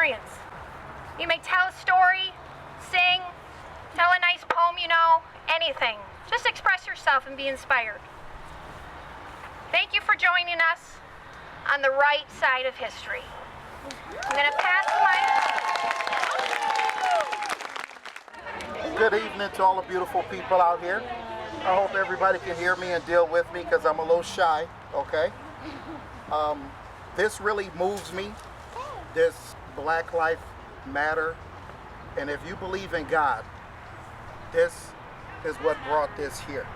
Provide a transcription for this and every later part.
experience. You may tell a story, sing, tell a nice poem you know, anything. Just express yourself and be inspired. Thank you for joining us on the right side of history. I'm going to pass the mic. Good evening to all the beautiful people out here. I hope everybody can hear me and deal with me because I'm a little shy, okay? This really moves me, this Black Lives Matter. And if you believe in God, this is what brought this here.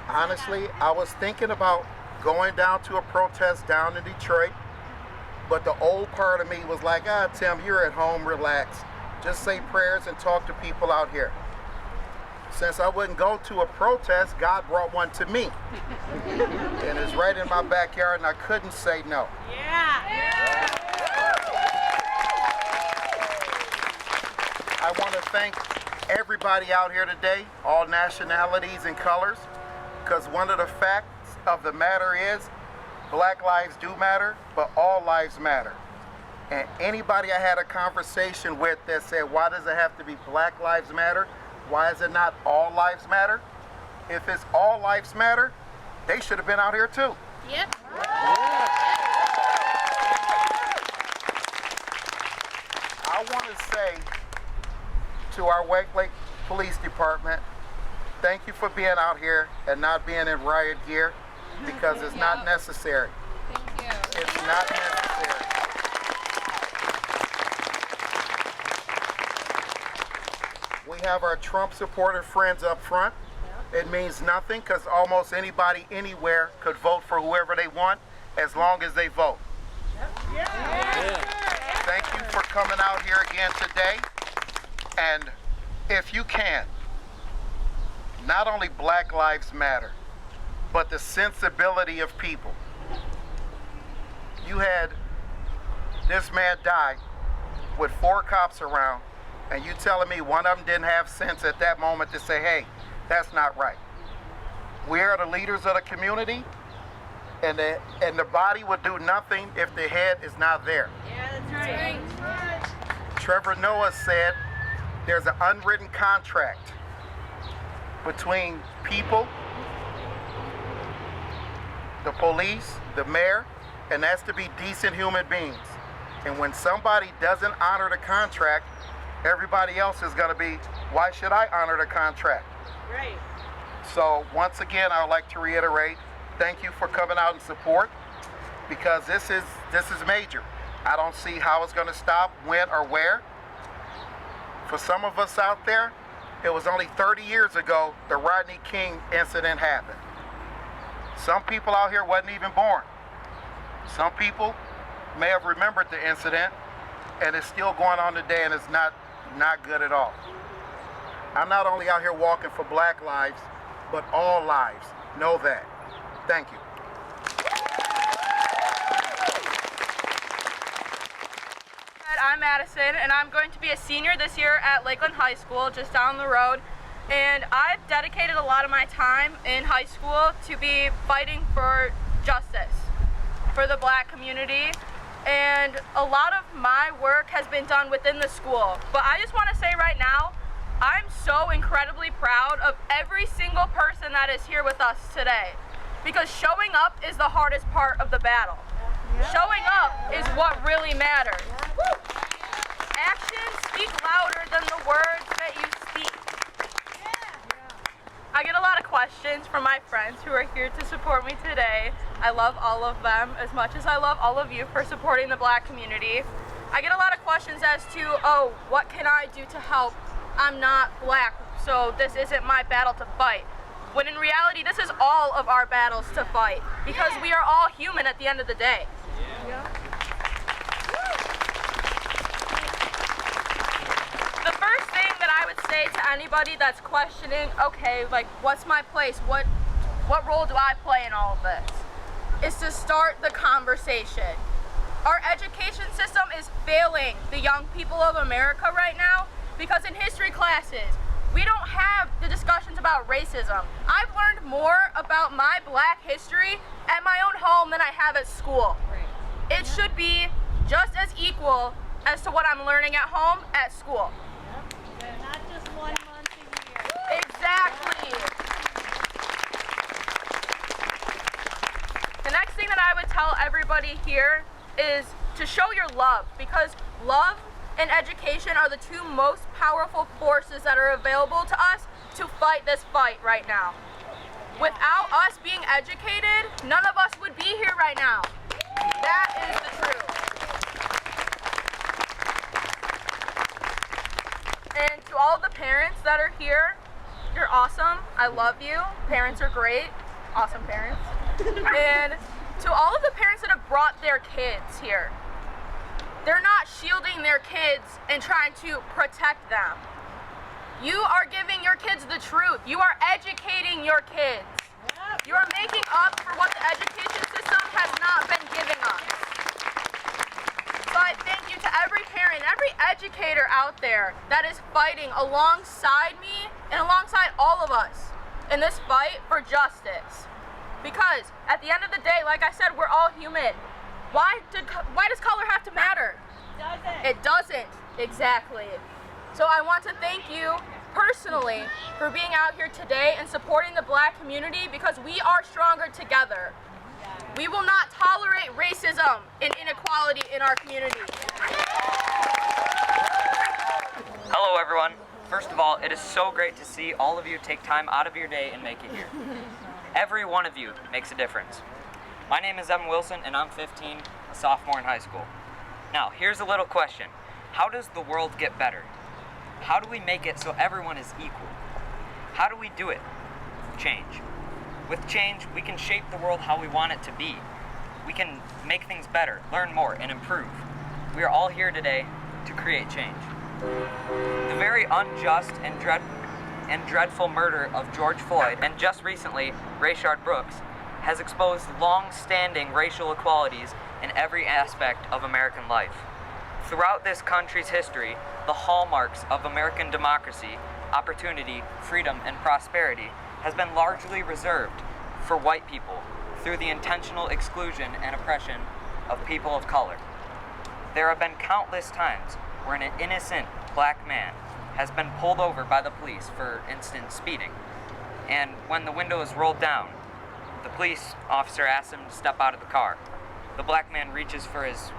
Honestly, I was thinking about going down to a protest down in Detroit, but the old part of me was like, Tim, you're at home, relax. Just say prayers and talk to people out here. Since I wouldn't go to a protest, God brought one to me. And it's right in my backyard and I couldn't say no. Yeah. I want to thank everybody out here today, all nationalities and colors, because one of the facts of the matter is Black lives do matter, but all lives matter. And anybody I had a conversation with that said, why does it have to be Black Lives Matter? Why is it not all lives matter? If it's all lives matter, they should have been out here too. Yep. I want to say to our Westlake Police Department, thank you for being out here and not being in riot gear because it's not necessary. Thank you. It's not necessary. We have our Trump supporter friends up front. It means nothing because almost anybody anywhere could vote for whoever they want as long as they vote. Thank you for coming out here again today. And if you can, not only Black Lives Matter, but the sensibility of people. You had this man die with 4 cops around, and you telling me one of them didn't have sense at that moment to say, hey, that's not right. We are the leaders of the community, and the body would do nothing if the head is not there. Yeah, that's right. Trevor Noah said there's an unwritten contract between people, the police, the mayor, and that's to be decent human beings. And when somebody doesn't honor the contract, everybody else is going to be, why should I honor the contract? Right. So once again, I would like to reiterate, thank you for coming out and support, because this is major. I don't see how it's going to stop, when or where. For some of us out there, it was only 30 years ago the Rodney King incident happened. Some people out here wasn't even born. Some people may have remembered the incident, and it's still going on today, and it's not good at all. I'm not only out here walking for Black lives, but all lives. Know that. Thank you. I'm Madison, and I'm going to be a senior this year at Lakeland High School, just down the road. And I've dedicated a lot of my time in high school to be fighting for justice for the Black community. And a lot of my work has been done within the school. But I just want to say right now, I'm so incredibly proud of every single person that is here with us today. Because showing up is the hardest part of the battle. Showing up is what really matters. Actions speak louder than the words that you speak. I get a lot of questions from my friends who are here to support me today. I love all of them as much as I love all of you for supporting the Black community. I get a lot of questions as to, oh, what can I do to help? I'm not Black, so this isn't my battle to fight. When in reality, this is all of our battles to fight, because we are all human at the end of the day. The first thing that I would say to anybody that's questioning, okay, like, what's my place? What role do I play in all of this? Is to start the conversation. Our education system is failing the young people of America right now, because in history classes, we don't have the discussions about racism. I've learned more about my Black history at my own home than I have at school. It should be just as equal as to what I'm learning at home, at school. Not just 1 month a year. Exactly. The next thing that I would tell everybody here is to show your love, because love and education are the two most powerful forces that are available to us to fight this fight right now. Without us being educated, none of us would be here right now. That is the truth. And to all of the parents that are here, you're awesome. I love you. Parents are great. Awesome parents. And to all of the parents that have brought their kids here, they're not shielding their kids and trying to protect them. You are giving your kids the truth. You are educating your kids. You are making up for what the education system has not been giving us. So I thank you to every parent, every educator out there that is fighting alongside me and alongside all of us in this fight for justice. Because at the end of the day, like I said, we're all human. Why does color have to matter? It doesn't. Exactly. So I want to thank you personally for being out here today and supporting the Black community, because we are stronger together. We will not tolerate racism and inequality in our community. Hello everyone. First of all, it is so great to see all of you take time out of your day and make it here. Every one of you makes a difference. My name is Evan Wilson and I'm 15, a sophomore in high school. Now, here's a little question. How does the world get better? How do we make it so everyone is equal? How do we do it? Change. With change, we can shape the world how we want it to be. We can make things better, learn more, and improve. We are all here today to create change. The very unjust and dreadful murder of George Floyd, and just recently, Rayshard Brooks, has exposed long-standing racial inequalities in every aspect of American life. Throughout this country's history, the hallmarks of American democracy, opportunity, freedom, and prosperity has been largely reserved for white people through the intentional exclusion and oppression of people of color. There have been countless times where an innocent Black man has been pulled over by the police for instance speeding, and when the window is rolled down, the police officer asks him to step out of the car. The Black man reaches for his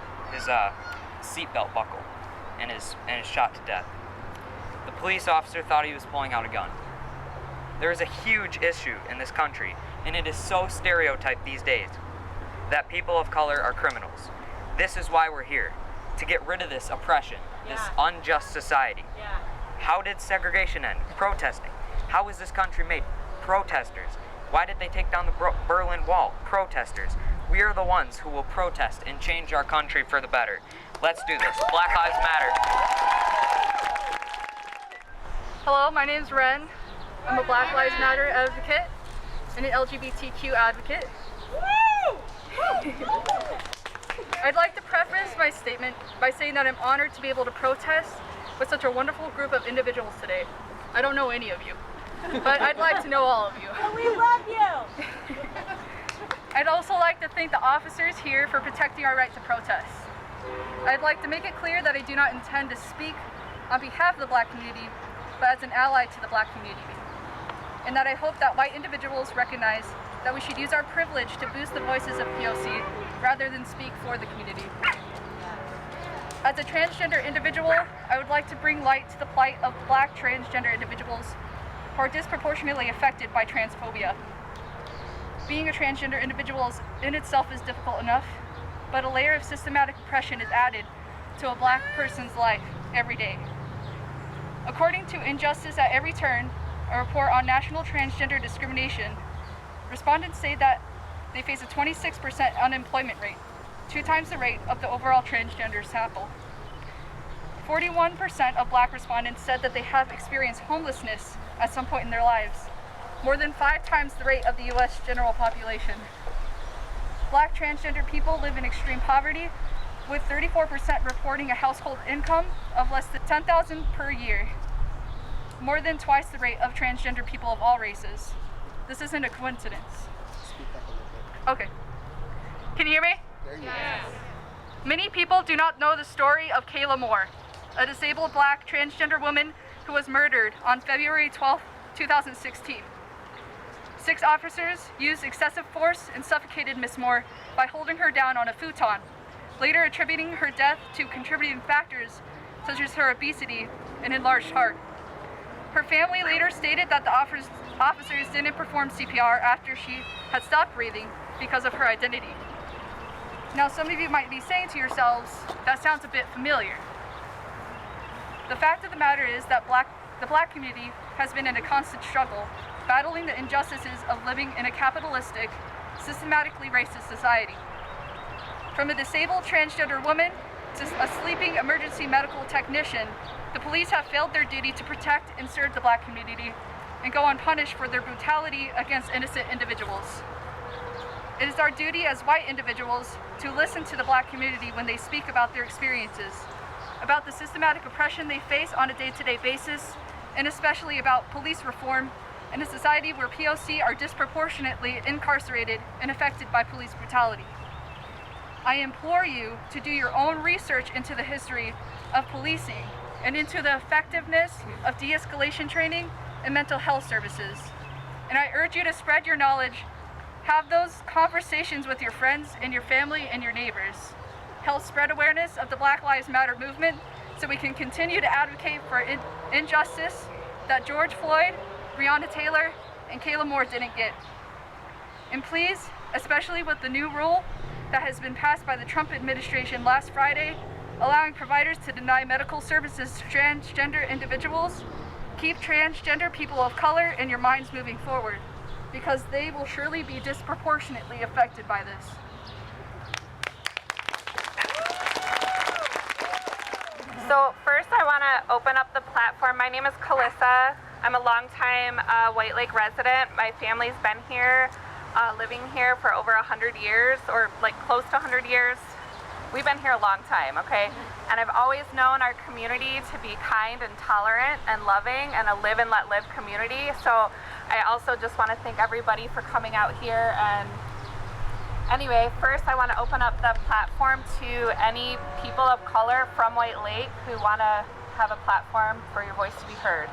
seatbelt buckle and is shot to death. The police officer thought he was pulling out a gun. There is a huge issue in this country, and it is so stereotyped these days, that people of color are criminals. This is why we're here, to get rid of this oppression, this unjust society. How did segregation end? Protesting. How was this country made? Protesters. Why did they take down the Berlin Wall? Protesters. We are the ones who will protest and change our country for the better. Let's do this. Black Lives Matter. Hello, my name's Ren. I'm a Black Lives Matter advocate and an LGBTQ advocate. I'd like to preface my statement by saying that I'm honored to be able to protest with such a wonderful group of individuals today. I don't know any of you, but I'd like to know all of you. We love you. I'd also like to thank the officers here for protecting our right to protest. I'd like to make it clear that I do not intend to speak on behalf of the Black community, but as an ally to the Black community. And that I hope that white individuals recognize that we should use our privilege to boost the voices of POC rather than speak for the community. As a transgender individual, I would like to bring light to the plight of Black transgender individuals who are disproportionately affected by transphobia. Being a transgender individual in itself is difficult enough, but a layer of systematic oppression is added to a Black person's life every day. According to Injustice at Every Turn, a report on national transgender discrimination, respondents say that they face a 26% unemployment rate, 2 times the rate of the overall transgender sample. 41% of Black respondents said that they have experienced homelessness at some point in their lives, more than 5 times the rate of the US general population. Black transgender people live in extreme poverty, with 34% reporting a household income of less than $10,000 per year, more than twice the rate of transgender people of all races. This isn't a coincidence. Speak up a little bit. Okay. Can you hear me? There you Yes. Many people do not know the story of Kayla Moore, a disabled black transgender woman who was murdered on February 12, 2016. 6 officers used excessive force and suffocated Ms. Moore by holding her down on a futon, later attributing her death to contributing factors such as her obesity and enlarged heart. Her family later stated that the officers didn't perform CPR after she had stopped breathing because of her identity. Now, some of you might be saying to yourselves, that sounds a bit familiar. The fact of the matter is that the black community has been in a constant struggle, battling the injustices of living in a capitalistic, systematically racist society. From a disabled transgender woman to a sleeping emergency medical technician, the police have failed their duty to protect and serve the black community and go unpunished for their brutality against innocent individuals. It is our duty as white individuals to listen to the black community when they speak about their experiences, about the systematic oppression they face on a day-to-day basis, and especially about police reform in a society where POC are disproportionately incarcerated and affected by police brutality. I implore you to do your own research into the history of policing and into the effectiveness of de-escalation training and mental health services. And I urge you to spread your knowledge, have those conversations with your friends and your family and your neighbors. Help spread awareness of the Black Lives Matter movement so we can continue to advocate for injustice that George Floyd, Breonna Taylor, and Kayla Moore didn't get. And please, especially with the new rule that has been passed by the Trump administration last Friday, allowing providers to deny medical services to transgender individuals, keep transgender people of color in your minds moving forward, because they will surely be disproportionately affected by this. So first I want to open up the platform. My name is Kalissa. I'm a longtime White Lake resident. My family's been here, living here for over 100 years, or like close to 100 years. We've been here a long time, okay? And I've always known our community to be kind and tolerant and loving and a live and let live community. So I also just want to thank everybody for coming out here. And anyway, first I want to open up the platform to any people of color from White Lake who want to have a platform for your voice to be heard.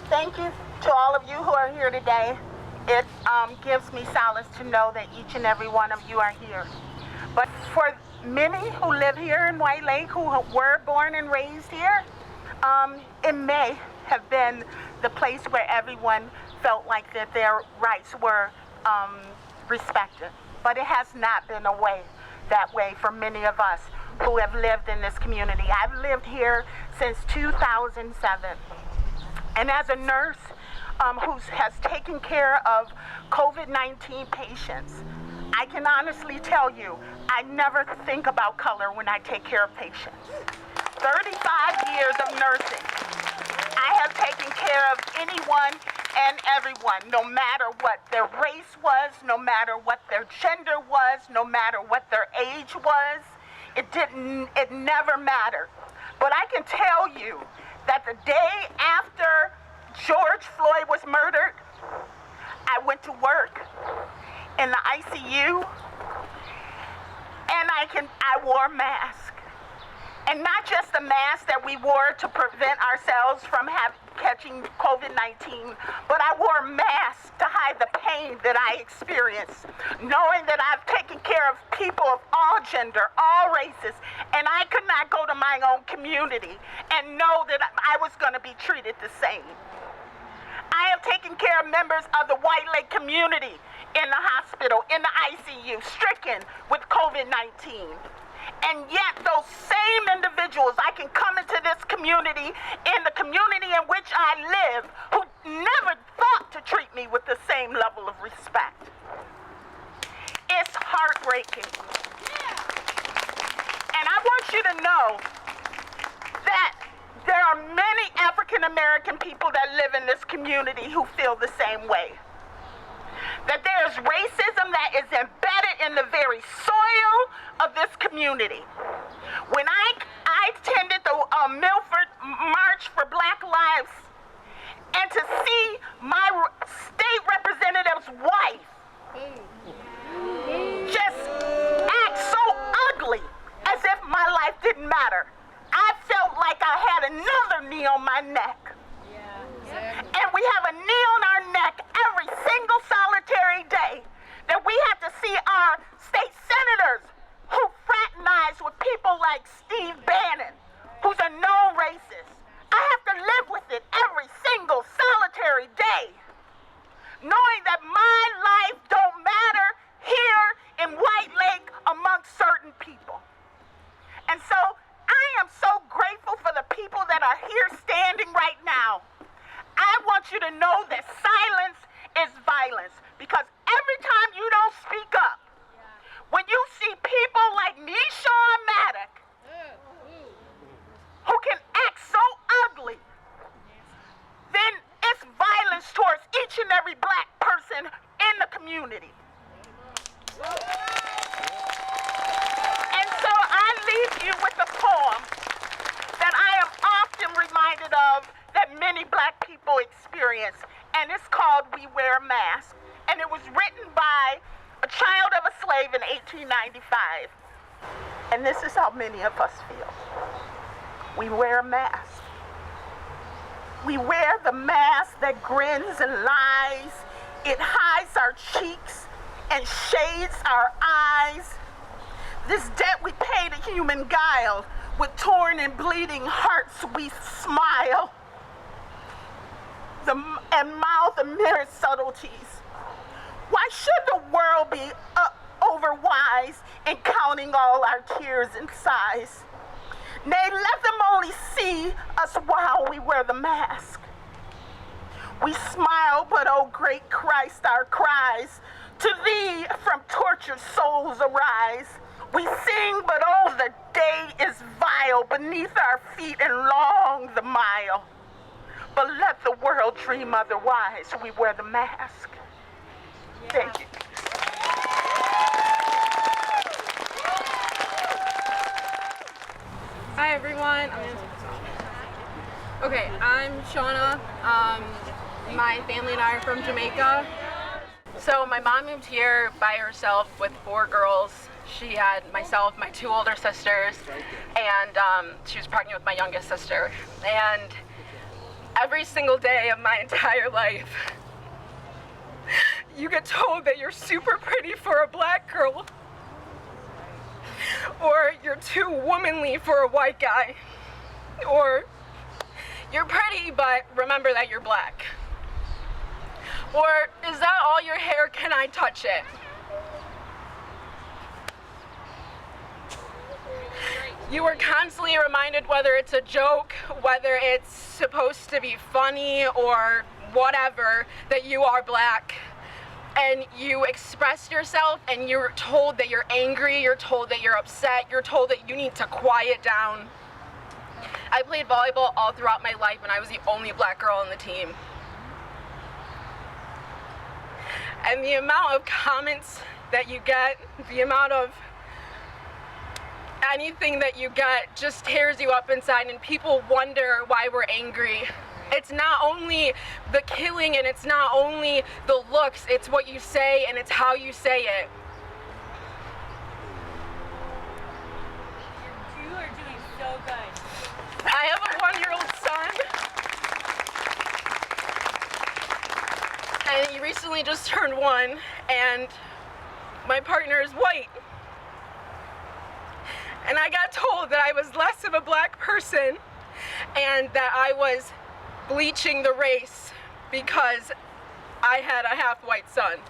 Thank you to all of you who are here today. It gives me solace to know that each and every one of you are here. But for many who live here in White Lake, who were born and raised here, it may have been the place where everyone felt like that their rights were respected. But it has not been that way for many of us who have lived in this community. I've lived here since 2007. And as a nurse who has taken care of COVID-19 patients, I can honestly tell you, I never think about color when I take care of patients. 35 years of nursing, I have taken care of anyone and everyone, no matter what their race was, no matter what their gender was, no matter what their age was. It never mattered. But I can tell you that the day after George Floyd was murdered, I went to work in the ICU, and I wore a mask. And not just the mask that we wore to prevent ourselves from catching COVID-19, but I wore a mask to hide the pain that I experienced, knowing that I've taken care of people of all gender, all races, and I could not go to my own community and know that I was going to be treated the same. I have taken care of members of the White Lake community in the hospital, in the ICU, stricken with COVID-19. And yet those same individuals, I can come into this community, in the community in which I live, who never thought to treat me with the same level of respect. It's heartbreaking. And I want you to know that there are many African American people that live in this community who feel the same way. That there's racism that is embedded in the very soil of this community. When I attended the Milford March for Black Lives, and to see my state representative's wife just act so ugly as if my life didn't matter. I felt like I had another knee on my neck. And we have a knee on our neck every single solitary day that we have to see our state senators who fraternize with people like Steve Bannon, who's a known racist. I have to live with it every single solitary day, knowing that my life don't matter here in White Lake amongst certain people. And so I am so grateful for the people that are here standing right now. I want you to know that silence is violence, because every time you don't speak up, when you see people like Nishawn Maddock, who can act so ugly, then it's violence towards each and every black person in the community. And so I leave you with a poem that I am often reminded of that many black people experience, and it's called We Wear a Mask. And it was written by a child of a slave in 1895. And this is how many of us feel. We wear a mask. We wear the mask that grins and lies. It hides our cheeks and shades our eyes. This debt we pay to human guile, with torn and bleeding hearts we smile. And mouth a mirror subtleties. Why should the world be overwise in counting all our tears and sighs? Nay, let them only see us while we wear the mask. We smile, but oh great Christ, our cries to thee from tortured souls arise. We sing, but oh the day is vile beneath our feet and long the mile. But let the world dream otherwise. We wear the mask. Thank you. Hi everyone. Okay, I'm Shauna. My family and I are from Jamaica. So my mom moved here by herself with 4 girls. She had myself, my 2 older sisters, and she was pregnant with my youngest sister. And every single day of my entire life, you get told that you're super pretty for a black girl, or you're too womanly for a white guy, or you're pretty but remember that you're black, or is that all your hair, can I touch it? You are constantly reminded, whether it's a joke, whether it's supposed to be funny or whatever, that you are black. And you express yourself and you're told that you're angry, you're told that you're upset, you're told that you need to quiet down. I played volleyball all throughout my life and I was the only black girl on the team. And the amount of comments that you get, the amount of anything that you get just tears you up inside, and people wonder why we're angry. It's not only the killing and it's not only the looks, it's what you say and it's how you say it. You are doing so good. I have a 1-year-old son, and he recently just turned 1, and my partner is white. And I got told that I was less of a black person and that I was bleaching the race because I had a half-white son.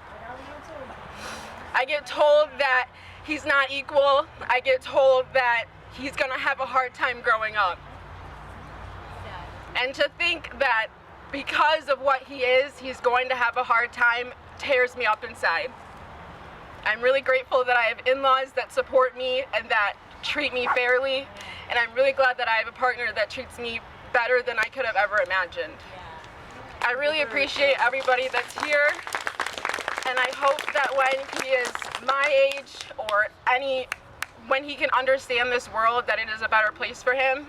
I get told that he's not equal. I get told that he's gonna have a hard time growing up. And to think that because of what he is, he's going to have a hard time tears me up inside. I'm really grateful that I have in-laws that support me and that treat me fairly, and I'm really glad that I have a partner that treats me better than I could have ever imagined. I really appreciate everybody that's here, and I hope that when he is my age or when he can understand this world, that it is a better place for him,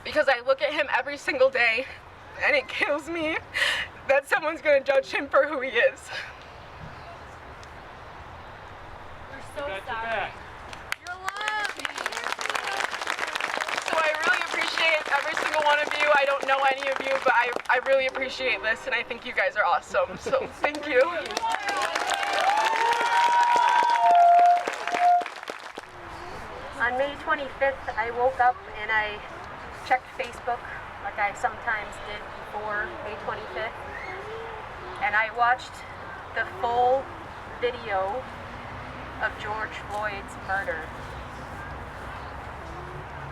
because I look at him every single day and it kills me that someone's going to judge him for who he is. We're so sorry. So I really appreciate every single one of you. I don't know any of you, but I really appreciate this, and I think you guys are awesome. So thank you. On May 25th, I woke up and I checked Facebook like I sometimes did before May 25th. And I watched the full video of George Floyd's murder.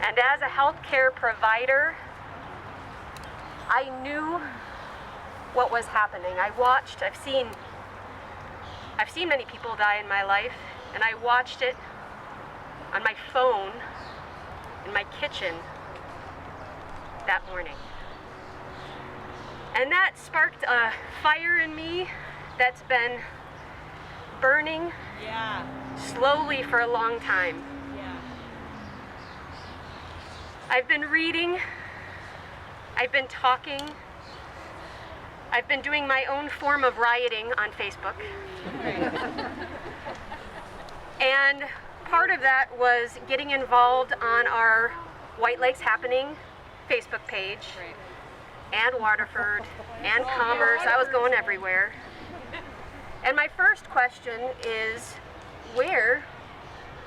And as a healthcare provider, I knew what was happening. I've seen many people die in my life, and I watched it on my phone in my kitchen that morning. And that sparked a fire in me that's been burning slowly for a long time. I've been reading, I've been talking, I've been doing my own form of rioting on Facebook. And part of that was getting involved on our White Lakes Happening Facebook page, and Waterford, and Commerce. I was going everywhere. And my first question is, where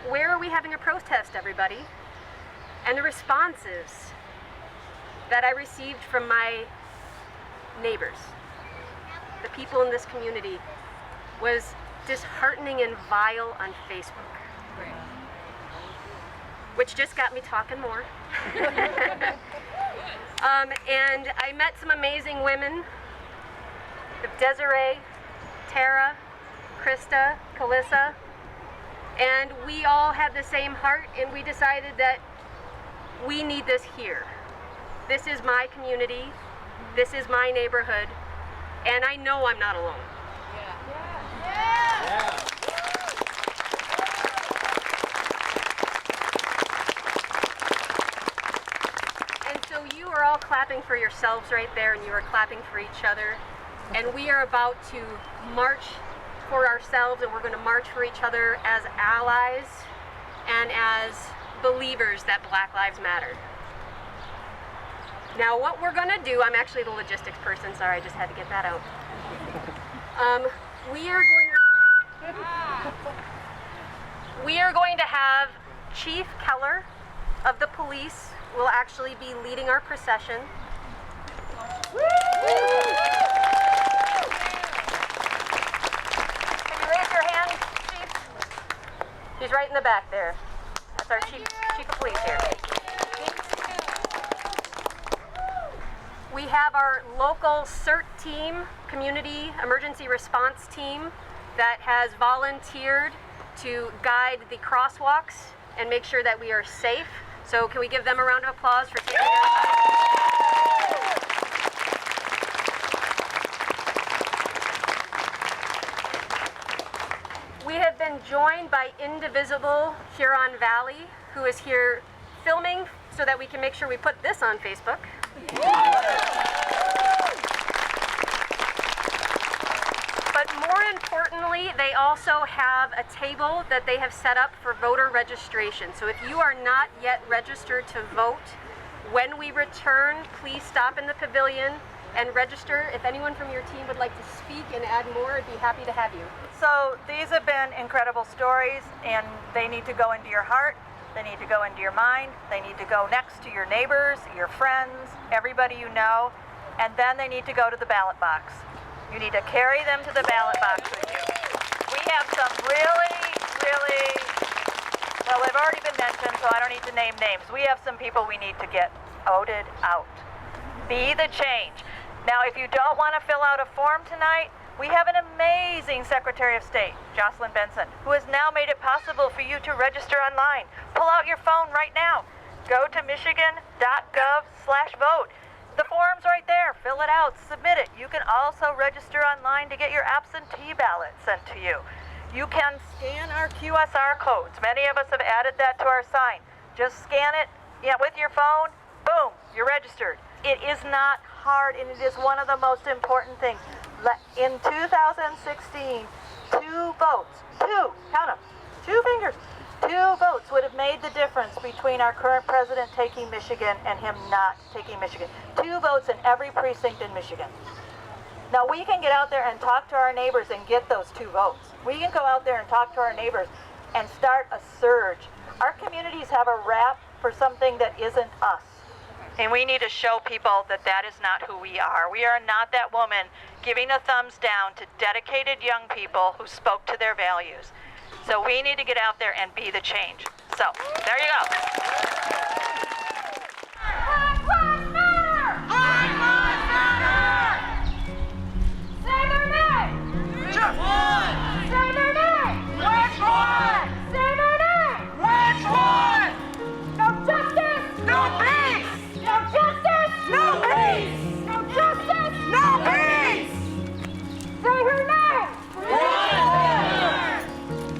are we having a protest, everybody? And the responses that I received from my neighbors, the people in this community, was disheartening and vile on Facebook. Which just got me talking more. And I met some amazing women, Desiree, Tara, Christa, Kalissa, and we all had the same heart, and we decided that we need this here. This is my community, this is my neighborhood, and I know I'm not alone. And so you are all clapping for yourselves right there, and you are clapping for each other. And we are about to march for ourselves, and we're going to march for each other as allies and as believers that Black Lives Matter. Now what we're going to do, I'm actually the logistics person, sorry, I just had to get that out. We are going to have Chief Keller of the police will actually be leading our procession. Can you raise your hand, Chief? He's right in the back there. That's our chief of police here. We have our local CERT team, Community Emergency Response Team, that has volunteered to guide the crosswalks and make sure that we are safe. So can we give them a round of applause for taking us? We have been joined by Indivisible Huron Valley, who is here filming so that we can make sure we put this on Facebook. But more importantly, they also have a table that they have set up for voter registration. So if you are not yet registered to vote, when we return, please stop in the pavilion and register. If anyone from your team would like to speak and add more, I'd be happy to have you. So these have been incredible stories, and they need to go into your heart, they need to go into your mind, they need to go next to your neighbors, your friends, everybody you know, and then they need to go to the ballot box. You need to carry them to the ballot box with you. We have some really, well, they've already been mentioned, so I don't need to name names. We have some people we need to get voted out. Be the change. Now, if you don't want to fill out a form tonight, we have an amazing Secretary of State, Jocelyn Benson, who has now made it possible for you to register online. Pull out your phone right now. Go to michigan.gov/vote. The form's right there. Fill it out. Submit it. You can also register online to get your absentee ballot sent to you. You can scan our QSR codes. Many of us have added that to our sign. Just scan it with your phone. Boom, you're registered. It is not hard, and it is one of the most important things. In 2016, 2 votes, 2, count them, 2 fingers, 2 votes would have made the difference between our current president taking Michigan and him not taking Michigan. 2 votes in every precinct in Michigan. Now we can get out there and talk to our neighbors and get those 2 votes. We can go out there and talk to our neighbors and start a surge. Our communities have a rap for something that isn't us. And we need to show people that that is not who we are. We are not that woman giving a thumbs down to dedicated young people who spoke to their values. So we need to get out there and be the change. So, there you go. Black Lives Matter! Black Lives Matter! Say their name! Just one! Say their name! Which one? Say their name! Which one? No justice! No peace! No justice! No peace! No justice! No peace! Say her name! Say her name!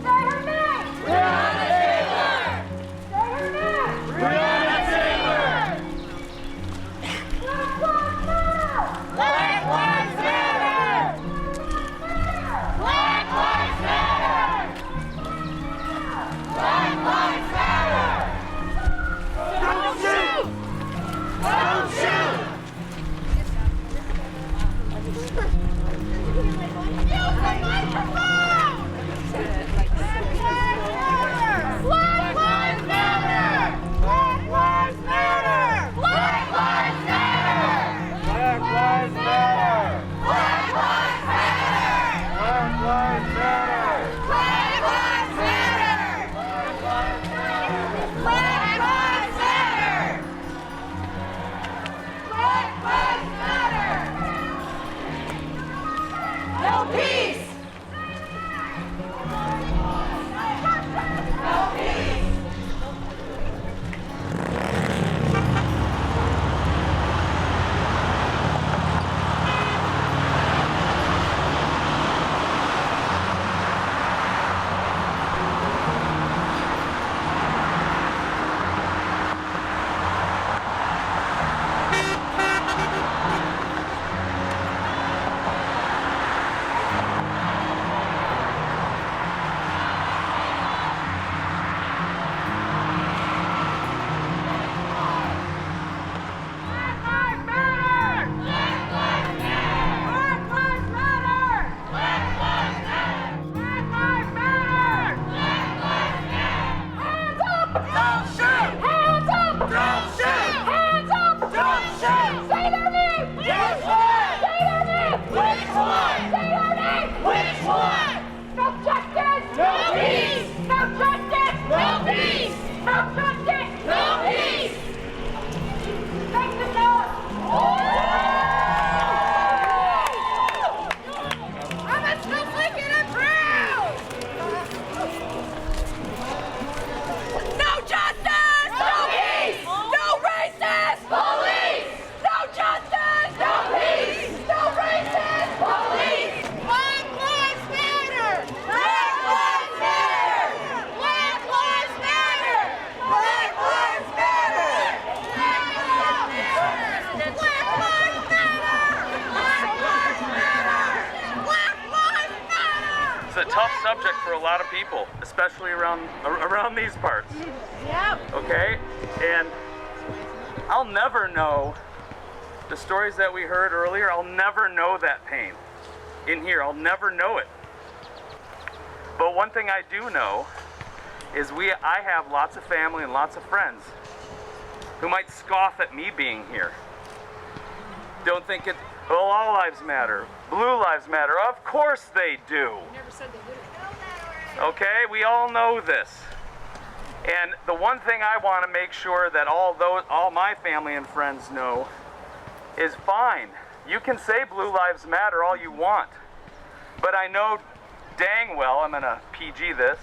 Say her name! Black Lives Matter! Black Lives Matter! Black Lives Matter! Don't shoot! Don't shoot! Use the microphone! Black Lives Matter! Black Lives Matter! Black Lives Matter! Black Lives Matter! Black Lives Matter! Black Lives Matter! Black Lives Matter! Black Lives Matter! Black Lives Matter! No peace! No peace! It's a tough subject for a lot of people, especially around these parts. Yep. Okay? And I'll never know the stories that we heard earlier. I'll never know that pain in here. I'll never know it. But one thing I do know is I have lots of family and lots of friends who might scoff at me being here. Don't think it, well, all lives matter. Blue lives matter. Of course they do. Never said they didn't. Okay, we all know this. And the one thing I want to make sure that all my family and friends know is fine. You can say blue lives matter all you want. But I know dang well, I'm gonna PG this.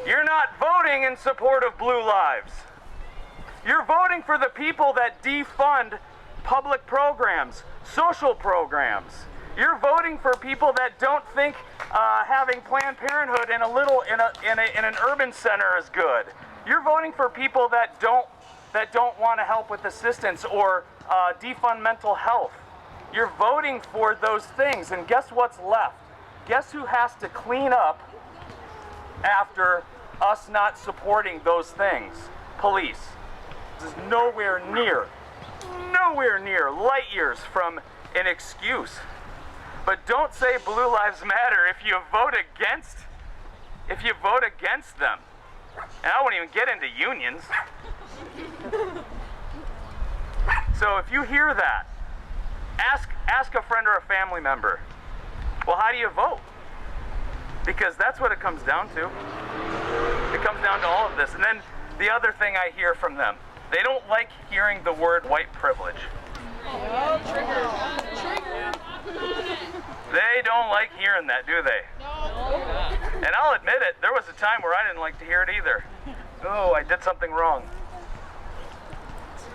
You're not voting in support of blue lives. You're voting for the people that defund public programs, social programs. You're voting for people that don't think having Planned Parenthood in an urban center is good. You're voting for people that don't that don't want to help with assistance or defund mental health. You're voting for those things, and guess what's left? Guess who has to clean up after us not supporting those things? Police. This is nowhere near light years from an excuse. But don't say Blue Lives Matter if you vote against them. And I won't even get into unions. So if you hear that, ask a friend or a family member, well, how do you vote? Because that's what it comes down to. It comes down to all of this. And then the other thing I hear from them, they don't like hearing the word white privilege. They don't like hearing that, do they? And I'll admit it, there was a time where I didn't like to hear it either. Oh, I did something wrong.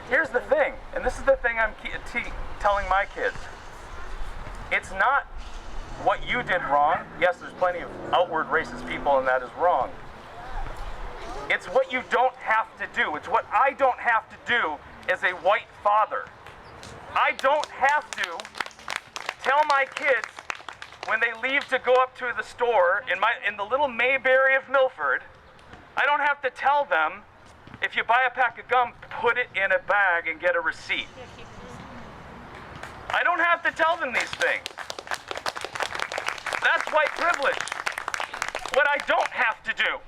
Here's the thing, and this is the thing I'm telling my kids. It's not what you did wrong. Yes, there's plenty of outward racist people, and that is wrong. It's what you don't have to do. It's what I don't have to do as a white father. I don't have to tell my kids when they leave to go up to the store in the little Mayberry of Milford, I don't have to tell them, if you buy a pack of gum, put it in a bag and get a receipt. I don't have to tell them these things. That's white privilege. What I don't have to do.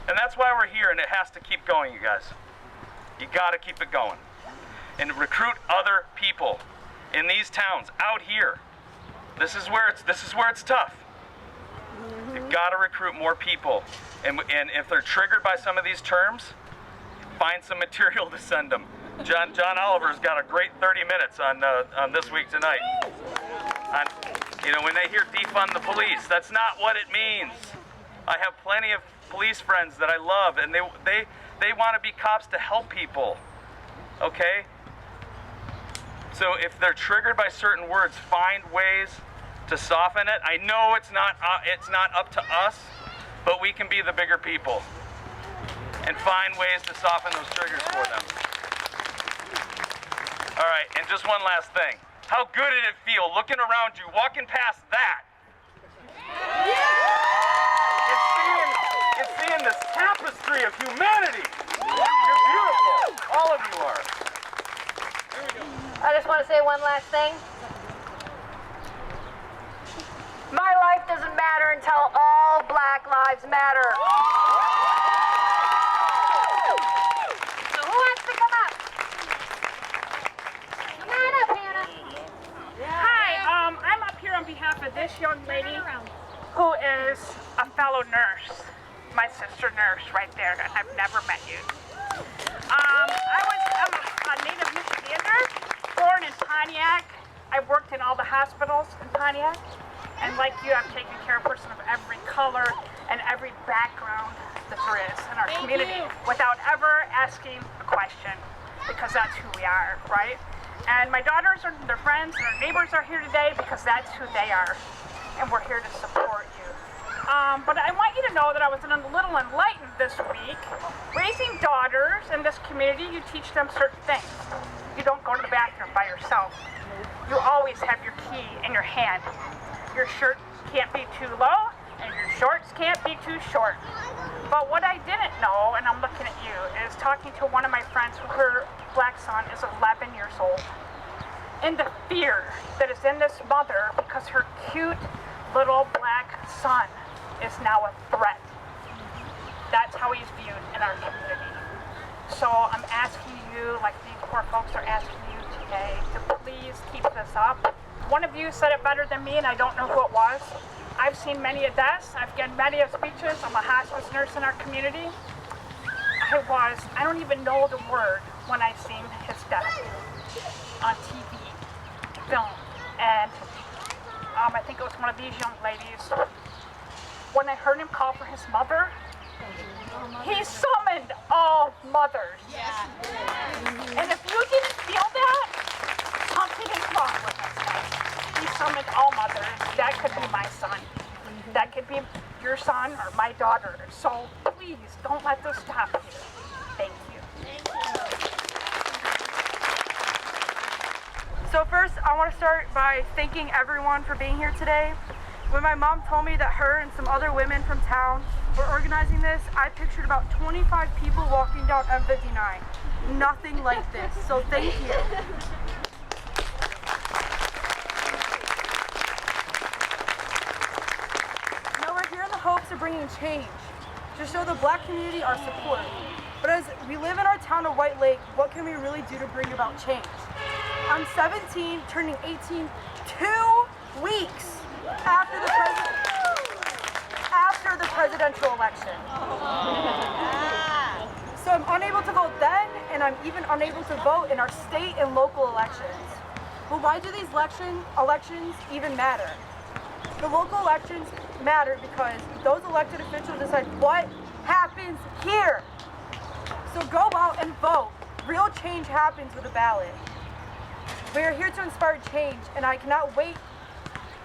And that's why we're here, and it has to keep going, you guys. You gotta keep it going. And recruit other people in these towns, out here. This is where it's tough. You've got to recruit more people, and if they're triggered by some of these terms, find some material to send them. John Oliver's got a great 30 minutes on This Week Tonight. When they hear defund the police, that's not what it means. I have plenty of police friends that I love, and they want to be cops to help people. Okay? So if they're triggered by certain words, find ways to soften it. I know it's not up to us, but we can be the bigger people and find ways to soften those triggers for them. All right, and just one last thing. How good did it feel looking around you, walking past that? It's seeing this tapestry of humanity. You're beautiful. All of you are. I just want to say one last thing. My life doesn't matter until all Black lives matter. So who wants to come up? Come on up, Hannah. Hi, I'm up here on behalf of this young lady who is a fellow nurse. My sister nurse right there. I've never met you. I'm a native Michigander, born in Pontiac. I've worked in all the hospitals in Pontiac. And like you, I've taken care of a person of every color and every background that there is in our community without ever asking a question, because that's who we are, right? And my daughters and their friends and our neighbors are here today because that's who they are. And we're here to support you. But I want you to know that I was a little enlightened this week. Raising daughters in this community, you teach them certain things. You don't go to the bathroom by yourself. You always have your key in your hand. Your shirt can't be too low, and your shorts can't be too short. But what I didn't know, and I'm looking at you, is talking to one of my friends who her black son is 11 years old. And the fear that is in this mother because her cute little black son is now a threat. That's how he's viewed in our community. So I'm asking you, like these poor folks are asking you today, to please keep this up. One of you said it better than me, and I don't know who it was. I've seen many of deaths. I've given many of speeches. I'm a hospice nurse in our community. I don't even know the word when I seen his death on TV, film. And I think it was one of these young ladies. When I heard him call for his mother, he summoned all mothers. And if you didn't feel that, something is wrong with us. He summoned all mothers. That could be my son. That could be your son or my daughter. So please don't let this stop you. Thank you. So first, I want to start by thanking everyone for being here today. When my mom told me that her and some other women from town were organizing this, I pictured about 25 people walking down M59. Nothing like this, so thank you. Now we're here in the hopes of bringing change, to show the Black community our support. But as we live in our town of White Lake, what can we really do to bring about change? I'm 17, turning 18, 2 weeks after the presidential election. So I'm unable to vote then, and I'm even unable to vote in our state and local elections. But why do these elections even matter? The local elections matter because those elected officials decide what happens here. So go out and vote. Real change happens with a ballot. We are here to inspire change, and I cannot wait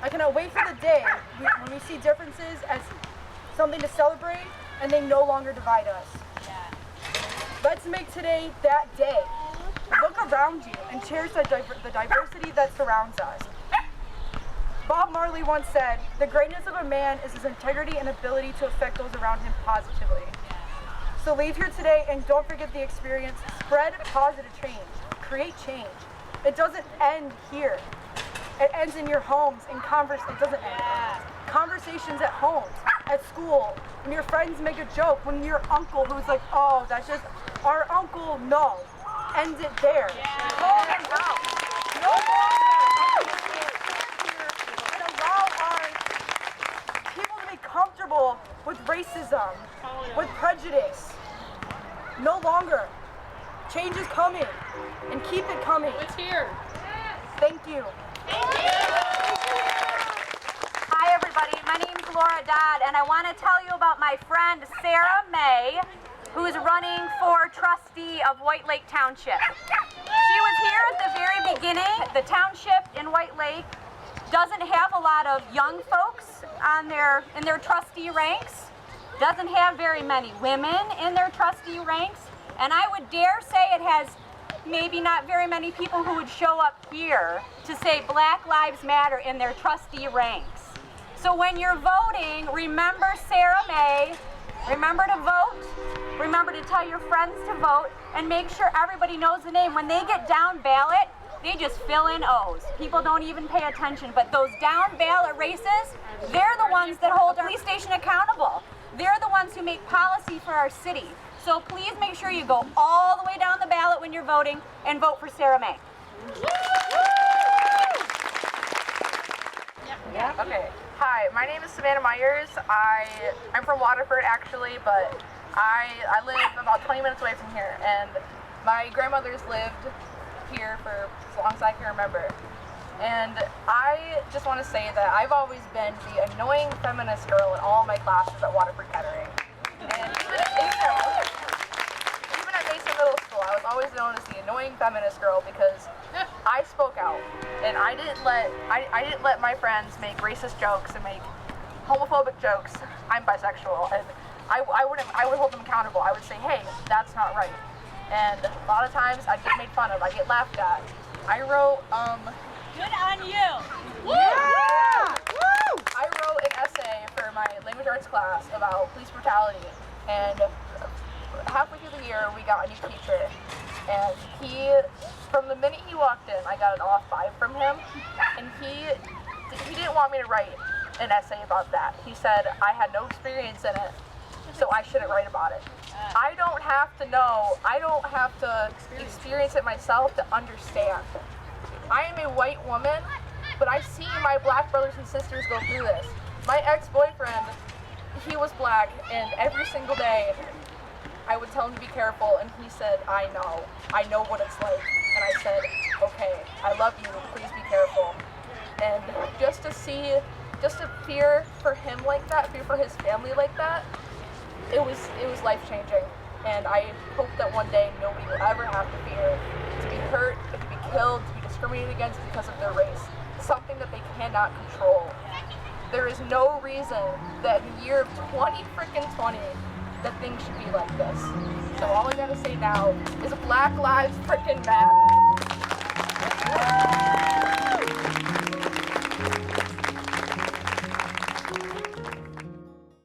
for the day when we see differences as something to celebrate and they no longer divide us. Let's make today that day. Look around you and cherish the diversity that surrounds us. Bob Marley once said, "The greatness of a man is his integrity and ability to affect those around him positively." So leave here today and don't forget the experience. Spread positive change. Create change. It doesn't end here. It ends in your homes, it doesn't end. Conversations at homes, at school, when your friends make a joke, when your uncle who's like, oh, that's just our uncle, no. Ends it there. Call them out. No more. And allow our people to be comfortable with racism, with prejudice. No longer. Change is coming, and keep it coming. It's here. Thank you. Hi everybody, my name's Laura Dodd, and I want to tell you about my friend Sarah May, who is running for trustee of White Lake Township. She was here at the very beginning. The township in White Lake doesn't have a lot of young folks in their trustee ranks, doesn't have very many women in their trustee ranks, and I would dare say it has maybe not very many people who would show up here to say Black Lives Matter in their trustee ranks. So when you're voting, remember Sarah May, remember to vote, remember to tell your friends to vote, and make sure everybody knows the name. When they get down ballot, they just fill in O's. People don't even pay attention, but those down ballot races, they're the ones that hold our police station accountable. They're the ones who make policy for our city. So please make sure you go all the way down the ballot when you're voting and vote for Sarah May. Okay. Hi, my name is Savannah Myers. I'm from Waterford actually, but I live about 20 minutes away from here, and my grandmother's lived here for as long as I can remember. And I just want to say that I've always been the annoying feminist girl in all my classes at Waterford Kettering. And even at Mason Middle School, I was always known as the annoying feminist girl because I spoke out, and I didn't let my friends make racist jokes and make homophobic jokes. I'm bisexual, and I would hold them accountable. I would say, hey, that's not right. And a lot of times I get made fun of, I get laughed at. I wrote Good on you. Yeah! Woo! I wrote an essay for my language arts class about police brutality, and halfway through the year we got a new teacher, and from the minute he walked in, I got an off 5 from him, and he didn't want me to write an essay about that. He said I had no experience in it, so I shouldn't write about it. I don't have to know, I don't have to experience it myself to understand. I am a white woman, but I see my Black brothers and sisters go through this. My ex-boyfriend, he was Black, and every single day I would tell him to be careful, and he said, I know what it's like. And I said, okay, I love you, please be careful. And just to fear for him like that, fear for his family like that, it was life-changing. And I hope that one day nobody will ever have to fear to be hurt, to be killed, to be discriminated against because of their race. Something that they cannot control. There is no reason that in the year of 2020 that things should be like this. So all I gotta say now is Black Lives frickin' matter.